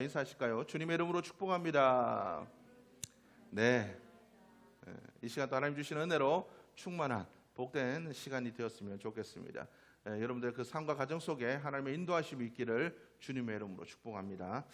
인사하실까요? 주님의 이름으로 축복합니다. 네, 이 시간도 하나님 주시는 은혜로 충만한 복된 시간이 되었으면 좋겠습니다. 여러분들 그 삶과 가정 속에 하나님의 인도하심이 있기를 주님의 이름으로 축복합니다.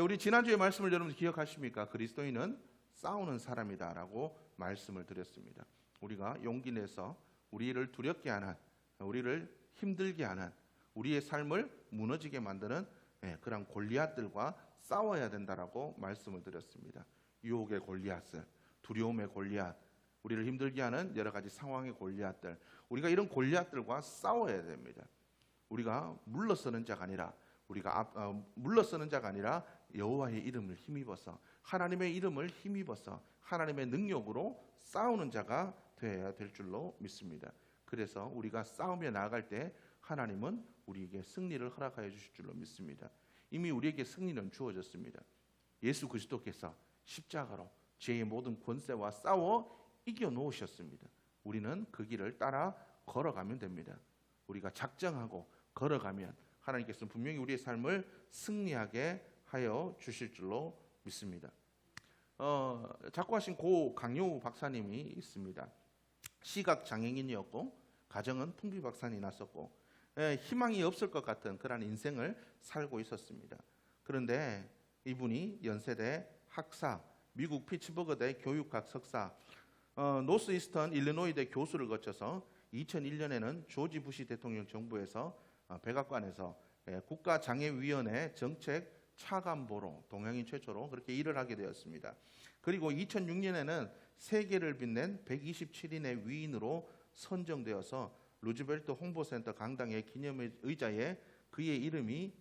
우리 지난주에 말씀을 여러분 기억하십니까? 그리스도인은 싸우는 사람이다라고 말씀을 드렸습니다. 우리가 용기 내서 우리를 두렵게 하는, 우리를 힘들게 하는, 우리의 삶을 무너지게 만드는 그런 골리앗들과 싸워야 된다라고 말씀을 드렸습니다. 유혹의 골리앗을, 두려움의 골리앗, 우리를 힘들게 하는 여러 가지 상황의 골리앗들, 우리가 이런 골리앗들과 싸워야 됩니다. 우리가 물러서는 자가 아니라 여호와의 이름을 힘입어서, 하나님의 이름을 힘입어서 하나님의 능력으로 싸우는 자가 되어야 될 줄로 믿습니다. 그래서 우리가 싸우며 나아갈 때 하나님은 우리에게 승리를 허락하여 주실 줄로 믿습니다. 이미 우리에게 승리는 주어졌습니다. 예수 그리스도께서 십자가로 죄의 모든 권세와 싸워 이겨놓으셨습니다. 우리는 그 길을 따라 걸어가면 됩니다. 우리가 작정하고 걸어가면 하나님께서는 분명히 우리의 삶을 승리하게 하여 주실 줄로 믿습니다. 작고하신 고 강효우 박사님이 있습니다. 시각 장애인이었고 가정은 풍비박산이 났었고 희망이 없을 것 같은 그런 인생을 살고 있었습니다. 그런데 이분이 연세대 학사, 미국 피츠버그대 교육학 석사, 노스이스턴 일리노이대 교수를 거쳐서 2001년에는 조지 부시 대통령 정부에서 백악관에서 국가장애위원회 정책 차관보로 동양인 최초로 그렇게 일을 하게 되었습니다. 그리고 2006년에는 세계를 빛낸 127인의 위인으로 선정되어서 루즈벨트 홍보센터 강당의 기념의자에 그의 이름이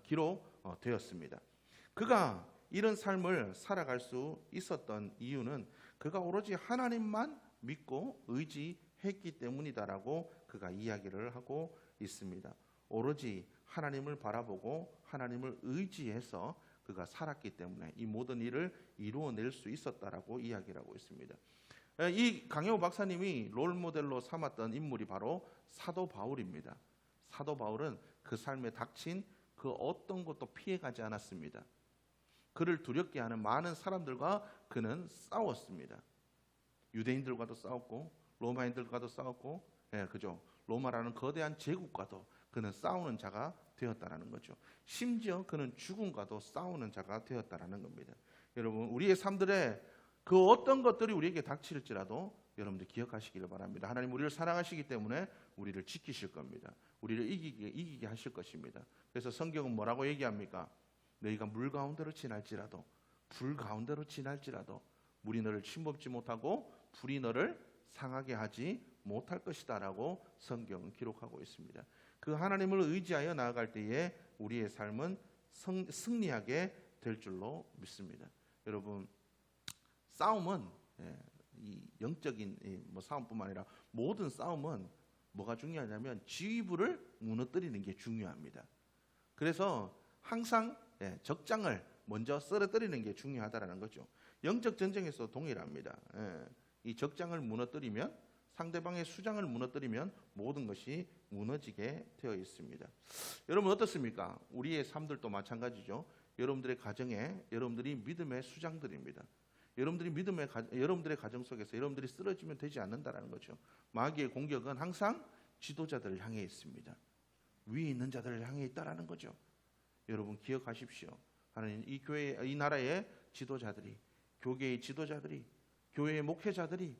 기록되었습니다. 그가 이런 삶을 살아갈 수 있었던 이유는 그가 오로지 하나님만 믿고 의지했기 때문이다라고 그가 이야기를 하고 있습니다. 오로지 하나님을 바라보고 하나님을 의지해서 그가 살았기 때문에 이 모든 일을 이루어낼 수 있었다라고 이야기를 하고 있습니다. 이 강효우 박사님이 롤모델로 삼았던 인물이 바로 사도 바울입니다. 사도 바울은 그 삶에 닥친 그 어떤 것도 피해가지 않았습니다. 그를 두렵게 하는 많은 사람들과 그는 싸웠습니다. 유대인들과도 싸웠고 로마인들과도 싸웠고 로마라는 거대한 제국과도 그는 싸우는 자가 되었다라는 거죠. 심지어 그는 죽음과도 싸우는 자가 되었다라는 겁니다. 여러분, 우리의 삶들에 그 어떤 것들이 우리에게 닥칠지라도 여러분들 기억하시기를 바랍니다. 하나님 우리를 사랑하시기 때문에 우리를 지키실 겁니다. 우리를 이기게 하실 것입니다. 그래서 성경은 뭐라고 얘기합니까? 너희가 물 가운데로 지날지라도, 불 가운데로 지날지라도 물이 너를 침범치 못하고 불이 너를 상하게 하지 못할 것이다 라고 성경은 기록하고 있습니다. 그 하나님을 의지하여 나아갈 때에 우리의 삶은 승리하게 될 줄로 믿습니다. 여러분, 싸움은 이 영적인 싸움뿐만 아니라 모든 싸움은 뭐가 중요하냐면 지휘부를 무너뜨리는 게 중요합니다. 그래서 항상 적장을 먼저 쓰러뜨리는 게 중요하다라는 거죠. 영적 전쟁에서 동일합니다. 이 적장을 무너뜨리면, 상대방의 수장을 무너뜨리면 모든 것이 무너지게 되어 있습니다. 여러분 어떻습니까? 우리의 삶들도 마찬가지죠. 여러분들의 가정에 여러분들이 믿음의 수장들입니다. 여러분들의 가정 속에서 여러분들이 쓰러지면 되지 않는다라는 거죠. 마귀의 공격은 항상 지도자들을 향해 있습니다. 위에 있는 자들을 향해 있다라는 거죠. 여러분 기억하십시오. 하나님 이 교회, 이 나라의 지도자들이, 교계의 지도자들이, 교회의 목회자들이,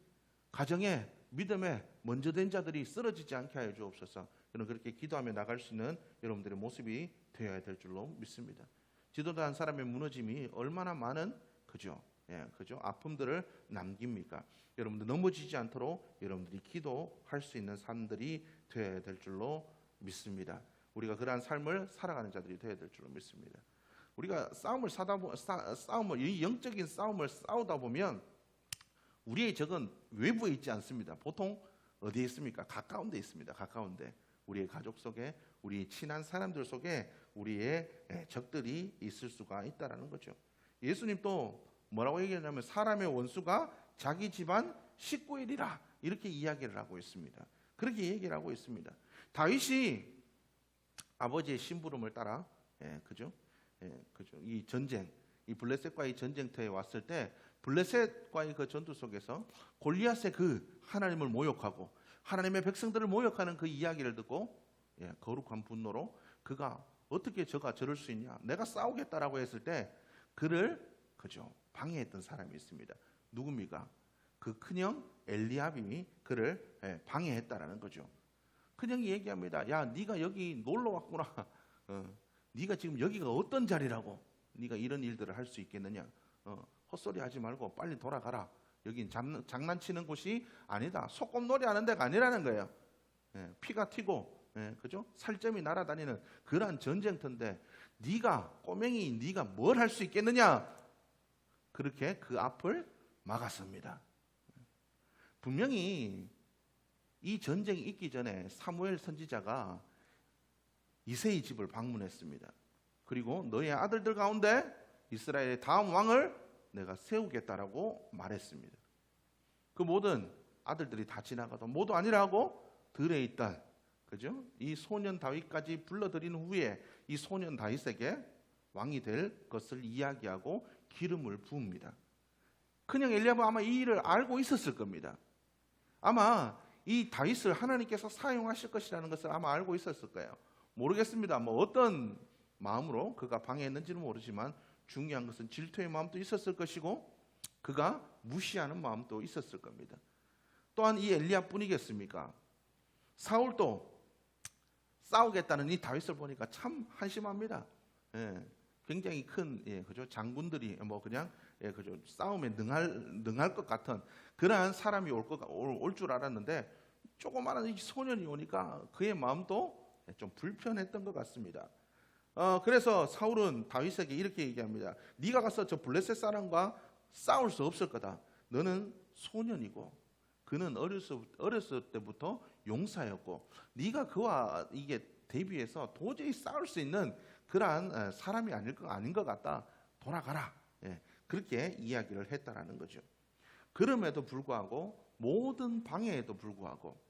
가정에 믿음에 먼저 된 자들이 쓰러지지 않게 하여 주옵소서. 저는 그렇게 기도하며 나갈 수 있는 여러분들의 모습이 되어야 될 줄로 믿습니다. 지도자 한 사람의 무너짐이 얼마나 많은 아픔들을 남깁니까? 여러분들 넘어지지 않도록 여러분들이 기도할 수 있는 삶들이 되어야 될 줄로 믿습니다. 우리가 그러한 삶을 살아가는 자들이 되어야 될 줄로 믿습니다. 우리가 이 영적인 싸움을 싸우다 보면 우리의 적은 외부에 있지 않습니다. 보통 어디에 있습니까? 가까운 데 있습니다. 가까운 데. 우리의 가족 속에, 우리 친한 사람들 속에 우리의 적들이 있을 수가 있다라는 거죠. 예수님도 뭐라고 얘기하냐면 사람의 원수가 자기 집안 식구이리라 이렇게 이야기를 하고 있습니다. 그렇게 얘기를 하고 있습니다. 다윗이 아버지의 심부름을 따라 그죠? 그죠? 이 전쟁, 이 블레셋과의 전쟁터에 왔을 때 블레셋과의 그 전투 속에서 골리앗의 그 하나님을 모욕하고 하나님의 백성들을 모욕하는 그 이야기를 듣고 거룩한 분노로 그가 어떻게 저가 저럴 수 있냐? 내가 싸우겠다라고 했을 때 그를 그죠? 방해했던 사람이 있습니다. 누굽니까? 그 큰형 엘리압이 그를 방해했다라는 거죠. 큰형이 얘기합니다. 야, 네가 여기 놀러 왔구나. 네가 지금 여기가 어떤 자리라고? 네가 이런 일들을 할 수 있겠느냐? 헛소리 하지 말고 빨리 돌아가라. 여긴 장난치는 곳이 아니다. 소꿉놀이 하는 데가 아니라는 거예요. 피가 튀고 그죠? 살점이 날아다니는 그러한 전쟁터인데 네가 꼬맹이 네가 뭘 할 수 있겠느냐? 그렇게 그 앞을 막았습니다. 분명히 이 전쟁이 있기 전에 사무엘 선지자가 이새의 집을 방문했습니다. 그리고 너의 아들들 가운데 이스라엘의 다음 왕을 내가 세우겠다라고 말했습니다. 그 모든 아들들이 다 지나가도 모두 아니라고 들에 있던 그죠? 이 소년 다윗까지 불러들인 후에 이 소년 다윗에게 왕이 될 것을 이야기하고 기름을 부읍니다. 큰형 엘리압은 아마 이 일을 알고 있었을 겁니다. 아마 이 다윗을 하나님께서 사용하실 것이라는 것을 아마 알고 있었을 거예요. 모르겠습니다. 뭐 어떤 마음으로 그가 방해했는지는 모르지만 중요한 것은 질투의 마음도 있었을 것이고 그가 무시하는 마음도 있었을 겁니다. 또한 이 엘리압뿐이겠습니까? 사울도 싸우겠다는 이 다윗을 보니까 참 한심합니다. 굉장히 큰 그죠? 장군들이 뭐 그냥 그죠? 싸움에 능할 것 같은 그러한 사람이 올 줄 알았는데 조그마한 이 소년이 오니까 그의 마음도 좀 불편했던 것 같습니다. 그래서 사울은 다윗에게 이렇게 얘기합니다. 네가 가서 저 블레셋 사람과 싸울 수 없을 거다. 너는 소년이고 그는 어렸을 때부터 용사였고 네가 그와 이게 대비해서 도저히 싸울 수 있는 그러한 사람이 아닌 것 같다. 돌아가라. 그렇게 이야기를 했다라는 거죠. 그럼에도 불구하고 모든 방해에도 불구하고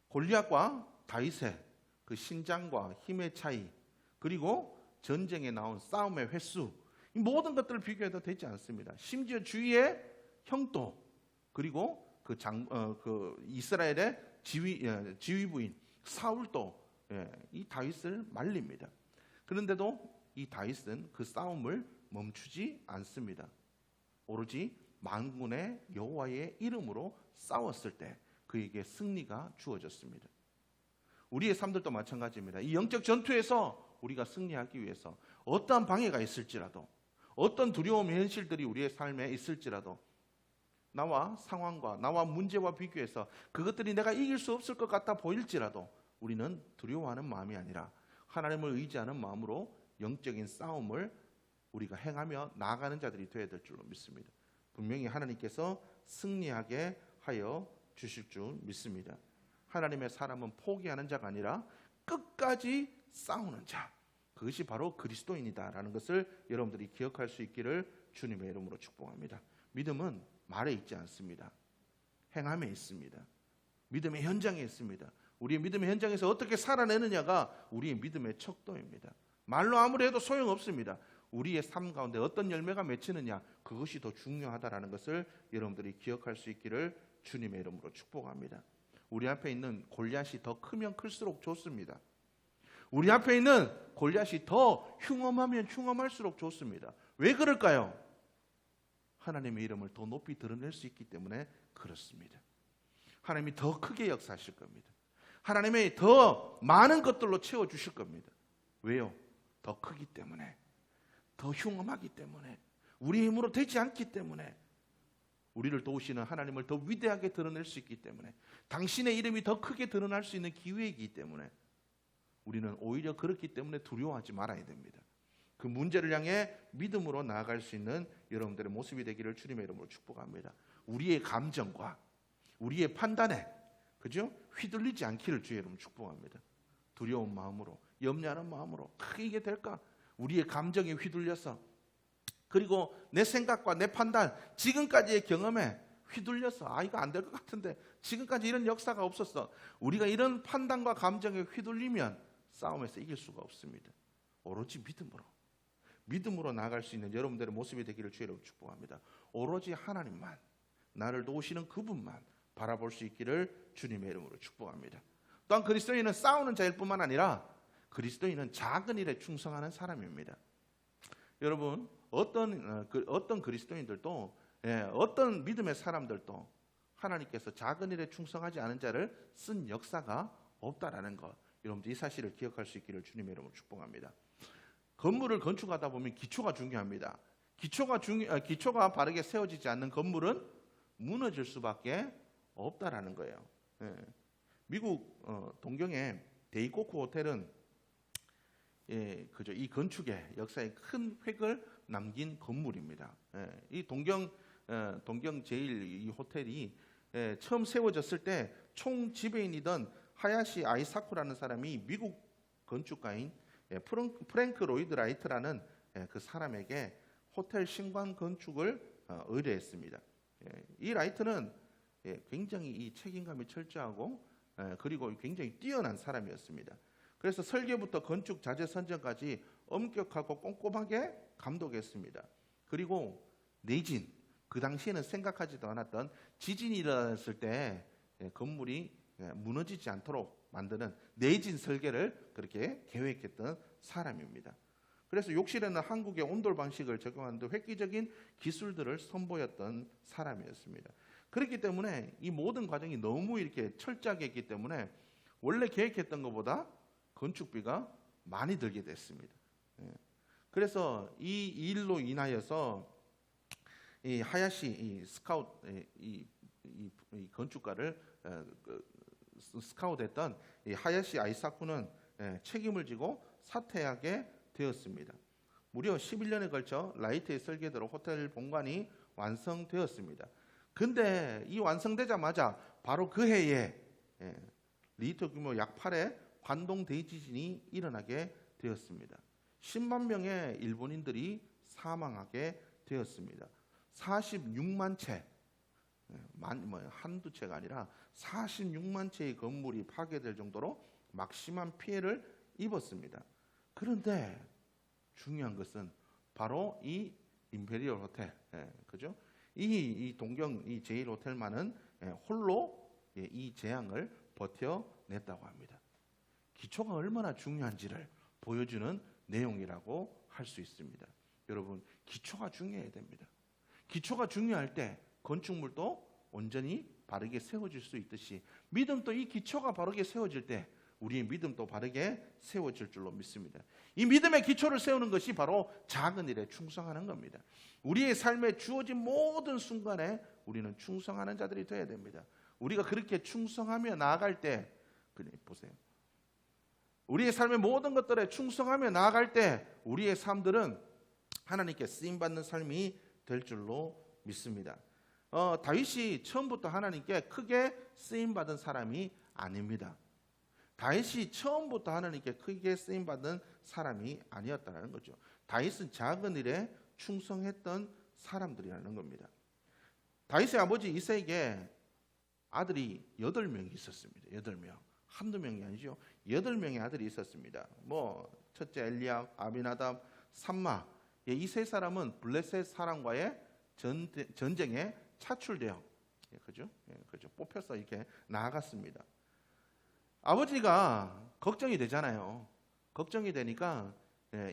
골리앗과 다윗의 그 신장과 힘의 차이 그리고 전쟁에 나온 싸움의 횟수 이 모든 것들을 비교해도 되지 않습니다. 심지어 주위의 형도 그리고 그 이스라엘의 지휘부인 사울도 이 다윗을 말립니다. 그런데도 이 다윗은 그 싸움을 멈추지 않습니다. 오로지 만군의 여호와의 이름으로 싸웠을 때 그에게 승리가 주어졌습니다. 우리의 삶들도 마찬가지입니다. 이 영적 전투에서 우리가 승리하기 위해서 어떠한 방해가 있을지라도 어떤 두려움의 현실들이 우리의 삶에 있을지라도 나와 상황과 나와 문제와 비교해서 그것들이 내가 이길 수 없을 것 같아 보일지라도 우리는 두려워하는 마음이 아니라 하나님을 의지하는 마음으로 영적인 싸움을 우리가 행하며 나아가는 자들이 되어야 될 줄로 믿습니다. 분명히 하나님께서 승리하게 하여 주실 줄 믿습니다. 하나님의 사람은 포기하는 자가 아니라 끝까지 싸우는 자, 그것이 바로 그리스도인이다라는 것을 여러분들이 기억할 수 있기를 주님의 이름으로 축복합니다. 믿음은 말에 있지 않습니다. 행함에 있습니다. 믿음의 현장에 있습니다. 우리의 믿음의 현장에서 어떻게 살아내느냐가 우리의 믿음의 척도입니다. 말로 아무리 해도 소용없습니다. 우리의 삶 가운데 어떤 열매가 맺히느냐 그것이 더 중요하다라는 것을 여러분들이 기억할 수 있기를 주님의 이름으로 축복합니다. 우리 앞에 있는 골리앗이 더 크면 클수록 좋습니다. 우리 앞에 있는 골리앗이 더 흉엄하면 흉엄할수록 좋습니다. 왜 그럴까요? 하나님의 이름을 더 높이 드러낼 수 있기 때문에 그렇습니다. 하나님이 더 크게 역사하실 겁니다. 하나님의 더 많은 것들로 채워주실 겁니다. 왜요? 더 크기 때문에, 더 흉엄하기 때문에, 우리 힘으로 되지 않기 때문에, 우리를 도우시는 하나님을 더 위대하게 드러낼 수 있기 때문에, 당신의 이름이 더 크게 드러날 수 있는 기회이기 때문에 우리는 오히려 그렇기 때문에 두려워하지 말아야 됩니다. 그 문제를 향해 믿음으로 나아갈 수 있는 여러분들의 모습이 되기를 주님의 이름으로 축복합니다. 우리의 감정과 우리의 판단에 그죠? 휘둘리지 않기를 주의 이름으로 축복합니다. 두려운 마음으로, 염려하는 마음으로 이게 될까? 우리의 감정에 휘둘려서 그리고 내 생각과 내 판단, 지금까지의 경험에 휘둘려서 이거 안 될 것 같은데 지금까지 이런 역사가 없었어. 우리가 이런 판단과 감정에 휘둘리면 싸움에서 이길 수가 없습니다. 오로지 믿음으로 나아갈 수 있는 여러분들의 모습이 되기를 주의로 축복합니다. 오로지 하나님만, 나를 도우시는 그분만 바라볼 수 있기를 주님의 이름으로 축복합니다. 또한 그리스도인은 싸우는 자일 뿐만 아니라 그리스도인은 작은 일에 충성하는 사람입니다. 여러분, 어떤 그리스도인들도, 어떤 믿음의 사람들도 하나님께서 작은 일에 충성하지 않은 자를 쓴 역사가 없다라는 것, 여러분들 이 사실을 기억할 수 있기를 주님의 이름으로 축복합니다. 건물을 건축하다 보면 기초가 중요합니다. 기초가 바르게 세워지지 않는 건물은 무너질 수밖에 없다라는 거예요. 미국 동경의 데이코쿠 호텔은 이 건축의 역사에 큰 획을 남긴 건물입니다. 이 동경 제일 이 호텔이 처음 세워졌을 때 총 지배인이던 하야시 아이사쿠라는 사람이 미국 건축가인 프랭크 로이드 라이트라는 그 사람에게 호텔 신관 건축을 의뢰했습니다. 이 라이트는 굉장히 이 책임감이 철저하고 그리고 굉장히 뛰어난 사람이었습니다. 그래서 설계부터 건축 자재 선정까지 엄격하고 꼼꼼하게 감독했습니다. 그리고 내진, 그 당시에는 생각하지도 않았던 지진이 일어났을 때 건물이 무너지지 않도록 만드는 내진 설계를 그렇게 계획했던 사람입니다. 그래서 욕실에는 한국의 온돌 방식을 적용하는 등 획기적인 기술들을 선보였던 사람이었습니다. 그렇기 때문에 이 모든 과정이 너무 이렇게 철저하게 했기 때문에 원래 계획했던 것보다 건축비가 많이 들게 됐습니다. 그래서 이 일로 인하여서 이 하야시 이 스카우트 이 건축가를 스카우트했던 이 하야시 아이사쿠는 책임을 지고 사퇴하게 되었습니다. 무려 11년에 걸쳐 라이트의 설계대로 호텔 본관이 완성되었습니다. 근데 이 완성되자마자 바로 그 해에 리히터 규모 약 8의 관동 대지진이 일어나게 되었습니다. 10만 명의 일본인들이 사망하게 되었습니다. 46만 채, 한두 채가 아니라 46만 채의 건물이 파괴될 정도로 막심한 피해를 입었습니다. 그런데 중요한 것은 바로 이 임페리얼 호텔, 그죠? 이 동경 이 제일 호텔만은 홀로 이 재앙을 버텨냈다고 합니다. 기초가 얼마나 중요한지를 보여주는 내용이라고 할 수 있습니다. 여러분, 기초가 중요해야 됩니다. 기초가 중요할 때 건축물도 온전히 바르게 세워질 수 있듯이 믿음도 이 기초가 바르게 세워질 때 우리의 믿음도 바르게 세워질 줄로 믿습니다. 이 믿음의 기초를 세우는 것이 바로 작은 일에 충성하는 겁니다. 우리의 삶에 주어진 모든 순간에 우리는 충성하는 자들이 되어야 됩니다. 우리가 그렇게 충성하며 나아갈 때, 보세요. 우리의 삶의 모든 것들에 충성하며 나아갈 때 우리의 삶들은 하나님께 쓰임받는 삶이 될 줄로 믿습니다. 다윗이 처음부터 하나님께 크게 쓰임받은 사람이 아닙니다. 다윗이 처음부터 하나님께 크게 쓰임받은 사람이 아니었다는 거죠. 다윗은 작은 일에 충성했던 사람들이라는 겁니다. 다윗의 아버지 이새에게 아들이 8명이 있었습니다. 8명. 한두 명이 아니죠. 8명의 아들이 있었습니다. 첫째 엘리압, 아비나답, 삼마. 이 세 사람은 블레셋 사람과의 전쟁에 차출되어 그죠? 뽑혀서 이렇게 나아갔습니다. 아버지가 걱정이 되잖아요. 걱정이 되니까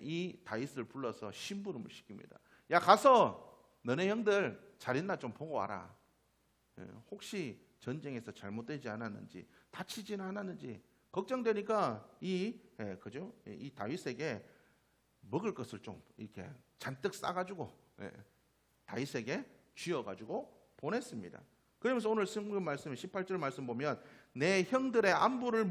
이 다윗을 불러서 심부름을 시킵니다. 야, 가서 너네 형들 잘 있나 좀 보고 와라. 혹시 전쟁에서 잘못되지 않았는지, 다치지는 않았는지 걱정되니까 이 다윗에게 먹을 것을 좀 이렇게 잔뜩 싸가지고 다윗에게 쥐어가지고 보냈습니다. 그러면서 오늘 성경 말씀 18절 말씀 보면 내 형들의 안부를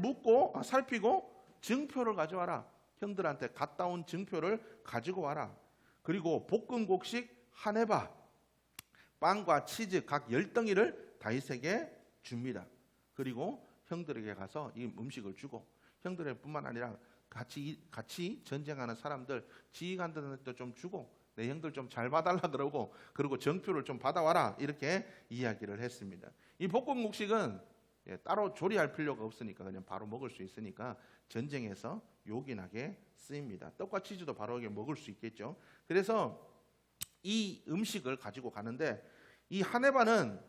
살피고 증표를 가져와라. 형들한테 갔다 온 증표를 가지고 와라. 그리고 볶은 곡식 한 해바, 빵과 치즈 각 10덩이를 다윗에게 줍니다. 그리고 형들에게 가서 이 음식을 주고 형들의 뿐만 아니라 같이 전쟁하는 사람들 지휘관들한테 좀 주고 내 형들 좀 잘 봐달라 그러고 그리고 정표를 좀 받아와라 이렇게 이야기를 했습니다. 이 볶은 곡식은 따로 조리할 필요가 없으니까 그냥 바로 먹을 수 있으니까 전쟁에서 요긴하게 쓰입니다. 떡과 치즈도 바로 이게 먹을 수 있겠죠. 그래서 이 음식을 가지고 가는데 이 하네바는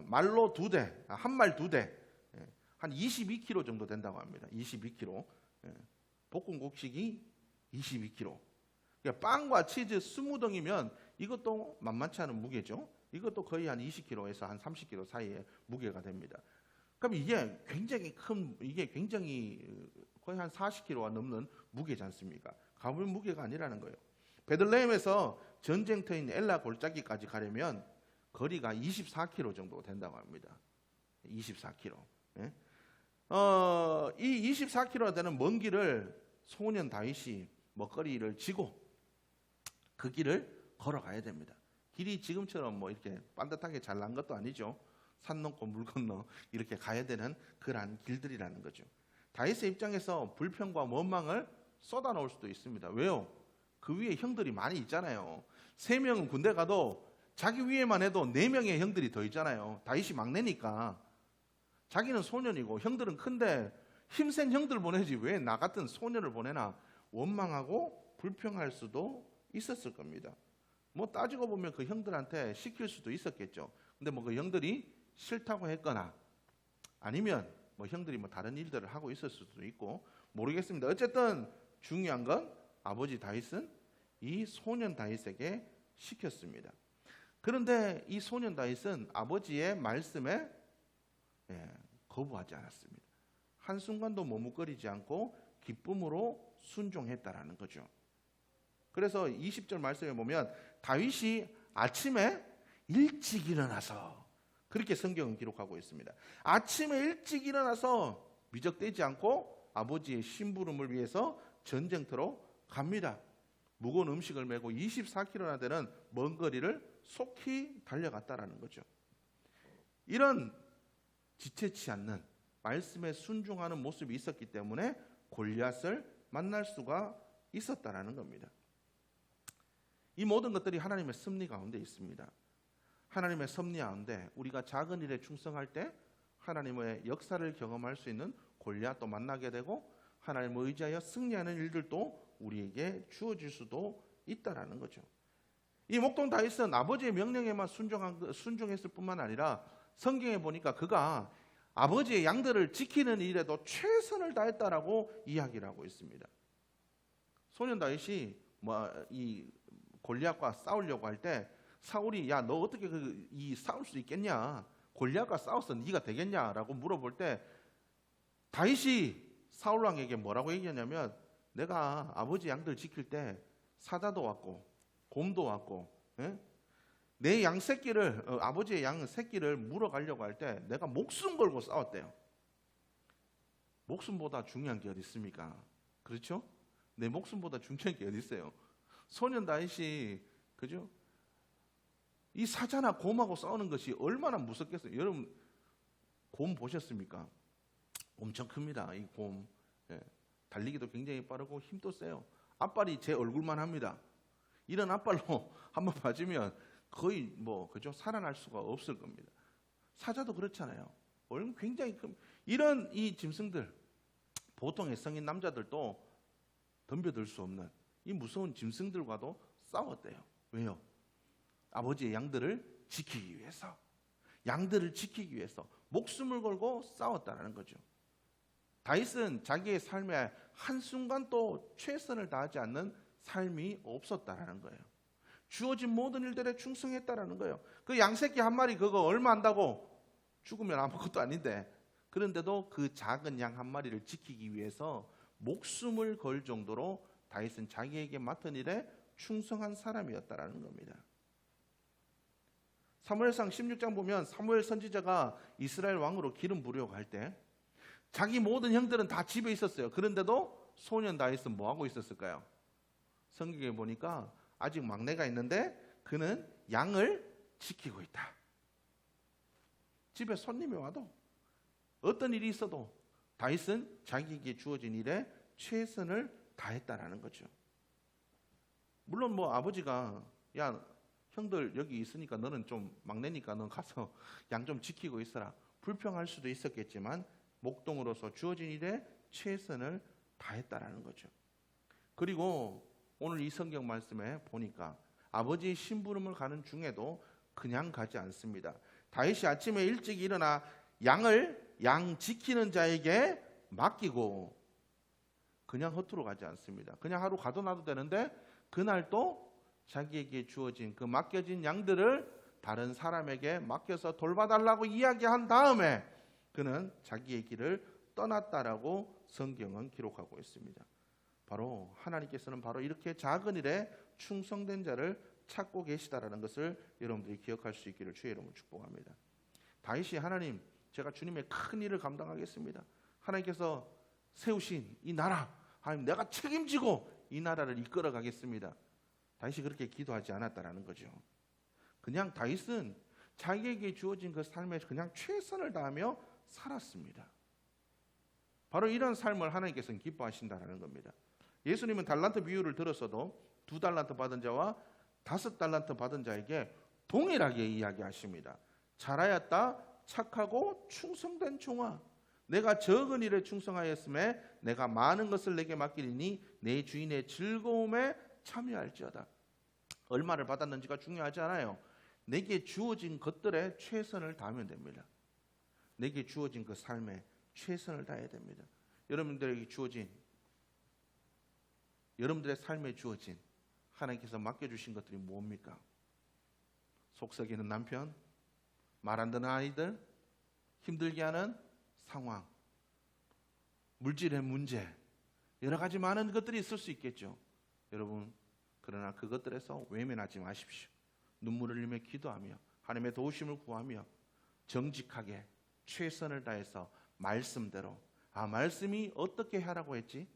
말로 2대, 한 말 2대, 한 22kg 정도 된다고 합니다. 22kg. 볶음국식이 22kg. 그러니까 빵과 치즈 20덩이면 이것도 만만치 않은 무게죠. 이것도 거의 한 20kg에서 한 30kg 사이의 무게가 됩니다. 그럼 이게 굉장히 이게 굉장히 거의 한 40kg가 넘는 무게지 않습니까? 가벼운 무게가 아니라는 거예요. 베들레헴에서 전쟁터인 엘라 골짜기까지 가려면 거리가 24km 정도 된다고 합니다. 24km. 예? 이 24km나 되는 먼 길을 소년 다윗이 먹거리를 지고 그 길을 걸어가야 됩니다. 길이 지금처럼 뭐 이렇게 반듯하게 잘 난 것도 아니죠. 산 넘고 물 건너 이렇게 가야 되는 그러한 길들이라는 거죠. 다윗의 입장에서 불평과 원망을 쏟아놓을 수도 있습니다. 왜요? 그 위에 형들이 많이 있잖아요. 3명은 군대 가도 자기 위에만 해도 4명의 형들이 더 있잖아요. 다윗이 막내니까. 자기는 소년이고 형들은 큰데 힘센 형들 보내지 왜 나 같은 소년을 보내나 원망하고 불평할 수도 있었을 겁니다. 뭐 따지고 보면 그 형들한테 시킬 수도 있었겠죠. 근데 뭐 그 형들이 싫다고 했거나 아니면 뭐 형들이 뭐 다른 일들을 하고 있을 수도 있고 모르겠습니다. 어쨌든 중요한 건 아버지 다윗은 이 소년 다윗에게 시켰습니다. 그런데 이 소년 다윗은 아버지의 말씀에 거부하지 않았습니다. 한순간도 머뭇거리지 않고 기쁨으로 순종했다라는 거죠. 그래서 20절 말씀에 보면 다윗이 아침에 일찍 일어나서 그렇게 성경은 기록하고 있습니다. 아침에 일찍 일어나서 미적대지 않고 아버지의 심부름을 위해서 전쟁터로 갑니다. 무거운 음식을 메고 24km나 되는 먼 거리를 속히 달려갔다라는 거죠. 이런 지체치 않는 말씀에 순종하는 모습이 있었기 때문에 골리앗을 만날 수가 있었다라는 겁니다. 이 모든 것들이 하나님의 섭리 가운데 있습니다. 하나님의 섭리 가운데 우리가 작은 일에 충성할 때 하나님의 역사를 경험할 수 있는 골리앗도 만나게 되고 하나님을 의지하여 승리하는 일들도 우리에게 주어질 수도 있다라는 거죠. 이 목동 다윗은 아버지의 명령에만 순종했을 뿐만 아니라 성경에 보니까 그가 아버지의 양들을 지키는 일에도 최선을 다했다라고 이야기를 하고 있습니다. 소년 다윗이 이 골리앗과 싸우려고 할 때 사울이 야 너 어떻게 이 싸울 수 있겠냐? 골리앗과 싸워서 네가 되겠냐라고 물어볼 때 다윗이 사울 왕에게 뭐라고 얘기하냐면 내가 아버지 양들 지킬 때 사자도 왔고 곰도 왔고 내 양 새끼를 아버지의 양 새끼를 물어가려고 할 때 내가 목숨 걸고 싸웠대요. 목숨보다 중요한 게 어디 있습니까? 그렇죠? 내 목숨보다 중요한 게 어디 있어요? 소년 다윗이 그죠? 이 사자나 곰하고 싸우는 것이 얼마나 무섭겠어요. 여러분 곰 보셨습니까? 엄청 큽니다. 이 곰 달리기도 굉장히 빠르고 힘도 세요. 앞발이 제 얼굴만 합니다. 이런 앞발로 한번 맞으면 거의 그죠? 살아날 수가 없을 겁니다. 사자도 그렇잖아요. 굉장히 큰 이런 이 짐승들 보통의 성인 남자들도 덤벼들 수 없는 이 무서운 짐승들과도 싸웠대요. 왜요? 아버지의 양들을 지키기 위해서, 양들을 지키기 위해서 목숨을 걸고 싸웠다는 거죠. 다윗은 자기의 삶에 한순간도 최선을 다하지 않는 삶이 없었다라는 거예요. 주어진 모든 일들에 충성했다라는 거예요. 그 양새끼 한 마리 그거 얼마 한다고? 죽으면 아무것도 아닌데 그런데도 그 작은 양 한 마리를 지키기 위해서 목숨을 걸 정도로 다윗은 자기에게 맡은 일에 충성한 사람이었다라는 겁니다. 사무엘상 16장 보면 사무엘 선지자가 이스라엘 왕으로 기름 부으려고 할 때 자기 모든 형들은 다 집에 있었어요. 그런데도 소년 다윗은 뭐 하고 있었을까요? 성경에 보니까 아직 막내가 있는데 그는 양을 지키고 있다. 집에 손님이 와도 어떤 일이 있어도 다윗은 자기에게 주어진 일에 최선을 다했다라는 거죠. 물론 아버지가 야 형들 여기 있으니까 너는 좀 막내니까 넌 가서 양 좀 지키고 있어라 불평할 수도 있었겠지만 목동으로서 주어진 일에 최선을 다했다라는 거죠. 그리고 오늘 이 성경 말씀에 보니까 아버지의 심부름을 가는 중에도 그냥 가지 않습니다. 다윗이 아침에 일찍 일어나 양 지키는 자에게 맡기고 그냥 허투루 가지 않습니다. 그냥 하루 가도 나도 되는데 그날 또 자기에게 주어진 그 맡겨진 양들을 다른 사람에게 맡겨서 돌봐달라고 이야기한 다음에 그는 자기의 길을 떠났다라고 성경은 기록하고 있습니다. 바로 하나님께서는 바로 이렇게 작은 일에 충성된 자를 찾고 계시다라는 것을 여러분들이 기억할 수 있기를 주의 이름으로 축복합니다. 다윗이 하나님, 제가 주님의 큰 일을 감당하겠습니다. 하나님께서 세우신 이 나라, 하나님 내가 책임지고 이 나라를 이끌어 가겠습니다. 다윗이 그렇게 기도하지 않았다라는 거죠. 그냥 다윗은 자기에게 주어진 그 삶에 그냥 최선을 다하며 살았습니다. 바로 이런 삶을 하나님께서는 기뻐하신다라는 겁니다. 예수님은 달란트 비유를 들었어도 2달란트 받은 자와 5달란트 받은 자에게 동일하게 이야기하십니다. 잘하였다 착하고 충성된 종아, 내가 적은 일에 충성하였음에 내가 많은 것을 내게 맡기리니 내 주인의 즐거움에 참여할지어다. 얼마를 받았는지가 중요하지 않아요. 내게 주어진 것들에 최선을 다하면 됩니다. 내게 주어진 그 삶에 최선을 다해야 됩니다. 여러분들에게 주어진, 여러분들의 삶에 주어진 하나님께서 맡겨주신 것들이 뭡니까? 속썩이는 남편, 말 안 듣는 아이들, 힘들게 하는 상황, 물질의 문제, 여러 가지 많은 것들이 있을 수 있겠죠. 여러분, 그러나 그것들에서 외면하지 마십시오. 눈물을 흘리며 기도하며 하나님의 도우심을 구하며 정직하게 최선을 다해서 말씀대로, 말씀이 어떻게 하라고 했지?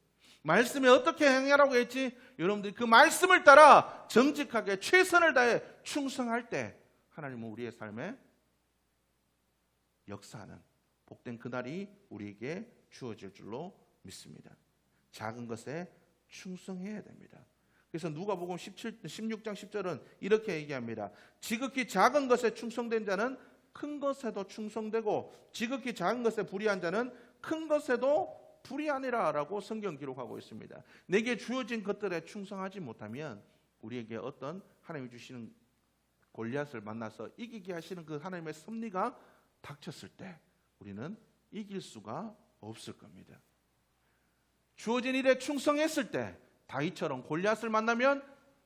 말씀이 어떻게 행하라고 했지? 여러분들이 그 말씀을 따라 정직하게 최선을 다해 충성할 때 하나님은 우리의 삶에 역사하는 복된 그날이 우리에게 주어질 줄로 믿습니다. 작은 것에 충성해야 됩니다. 그래서 누가복음 16장 10절은 이렇게 얘기합니다. 지극히 작은 것에 충성된 자는 큰 것에도 충성되고 지극히 작은 것에 불의한 자는 큰 것에도 불의하니라 라고 성경 기록하고 있습니다. 내게 주어진 것들에 충성하지 못하면 우리에게 어떤 하나님이 주시는 골리앗을 만나서 이기게 하시는 그 하나님의 섭리가 닥쳤을 때 우리는 이길 수가 없을 겁니다. 주어진 일에 충성했을 때 다윗처럼 골리앗을 만나면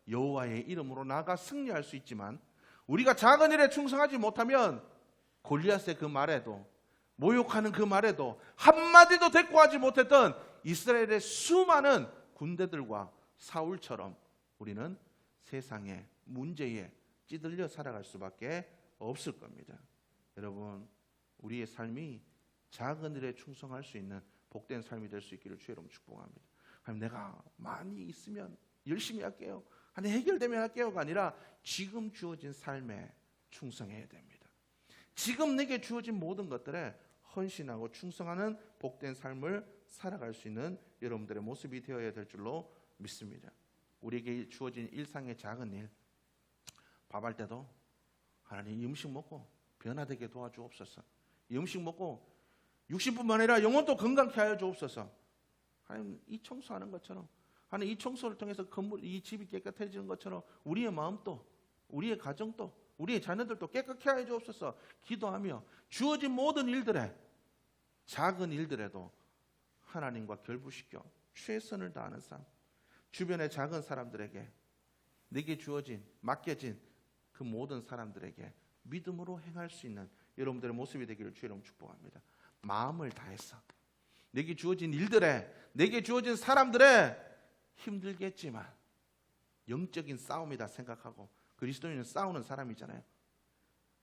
여호와의 이름으로 나아가 승리할 수 있지만 우리가 작은 일에 충성하지 못하면 골리앗의 그 말에도 모욕하는 그 말에도 한마디도 대꾸하지 못했던 이스라엘의 수많은 군대들과 사울처럼 우리는 세상의 문제에 찌들려 살아갈 수밖에 없을 겁니다. 여러분, 우리의 삶이 작은 일에 충성할 수 있는 복된 삶이 될 수 있기를 주의 이름으로 축복합니다. 하나님, 내가 많이 있으면 열심히 할게요, 하나님 해결되면 할게요가 아니라 지금 주어진 삶에 충성해야 됩니다. 지금 내게 주어진 모든 것들에 헌신하고 충성하는 복된 삶을 살아갈 수 있는 여러분들의 모습이 되어야 될 줄로 믿습니다. 우리에게 주어진 일상의 작은 일, 밥할 때도 하나님 이 음식 먹고 변화되게 도와주옵소서. 이 음식 먹고 60분만 아니라 영혼도 건강케 하여 주옵소서. 하나님 이 청소하는 것처럼, 하나님 이 청소를 통해서 건물, 이 집이 깨끗해지는 것처럼 우리의 마음도, 우리의 가정도, 우리의 자녀들도 깨끗게 하여 주옵소서. 기도하며 주어진 모든 일들에, 작은 일들에도 하나님과 결부시켜 최선을 다하는 삶, 주변의 작은 사람들에게, 내게 주어진, 맡겨진 그 모든 사람들에게 믿음으로 행할 수 있는 여러분들의 모습이 되기를 주의 이름으로 축복합니다. 마음을 다해서 내게 주어진 일들에, 내게 주어진 사람들에 힘들겠지만 영적인 싸움이다 생각하고, 그리스도인은 싸우는 사람이잖아요.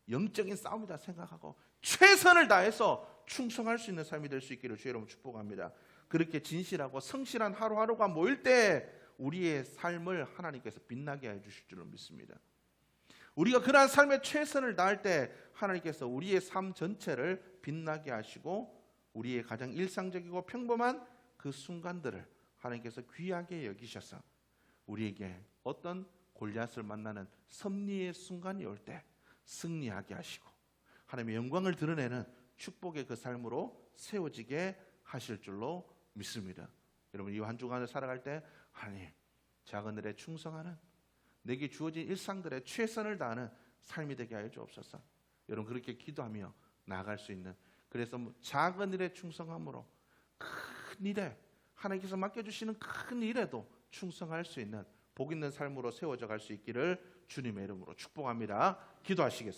영적인 싸움이다 생각하고 최선을 다해서 충성할 수 있는 삶이 될 수 있기를 주의 이름으로 축복합니다. 그렇게 진실하고 성실한 하루하루가 모일 때 우리의 삶을 하나님께서 빛나게 해주실 줄로 믿습니다. 우리가 그러한 삶에 최선을 다할 때 하나님께서 우리의 삶 전체를 빛나게 하시고 우리의 가장 일상적이고 평범한 그 순간들을 하나님께서 귀하게 여기셔서 우리에게 어떤 골리앗을 만나는 섭리의 순간이 올 때 승리하게 하시고 하나님의 영광을 드러내는 축복의 그 삶으로 세워지게 하실 줄로 믿습니다. 여러분 이 한 주간을 살아갈 때 하나님 작은 일에 충성하는 내게 주어진 일상들의 최선을 다하는 삶이 되게 하여 주옵소서. 여러분 그렇게 기도하며 나아갈 수 있는, 그래서 작은 일에 충성함으로 큰 일에, 하나님께서 맡겨주시는 큰 일에도 충성할 수 있는 복 있는 삶으로 세워져 갈 수 있기를 주님의 이름으로 축복합니다. 기도하시겠습니다.